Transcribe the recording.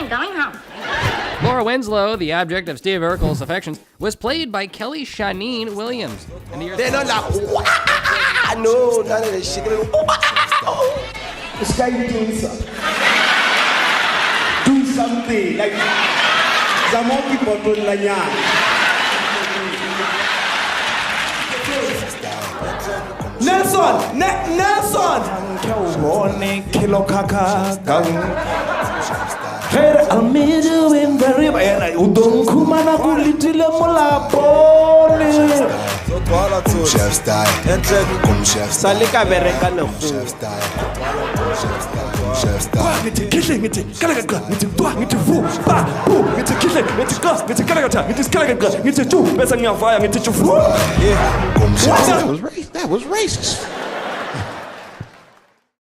going home. Laura Winslow, the object of Steve Urkel's affections, was played by Kelly Shaneen Williams. They're not like, no, none of this shit. This guy doing something. Do something. Like, some more people don't like that. Nelson! Nelson! Hey, I'll meet you in very bad. Udon kumana kulitile mulapole. Chef style. Chef style. Salika bereka le Chef style. Chef style. Ngiti kihle ngithi kalaka ngithi twa ngithi fu ba bu ngithi kihle ngithi ka ngithi kalaka ngithi kalaka ngithi tu bese ngiyavaya ngithi chu. That was racist.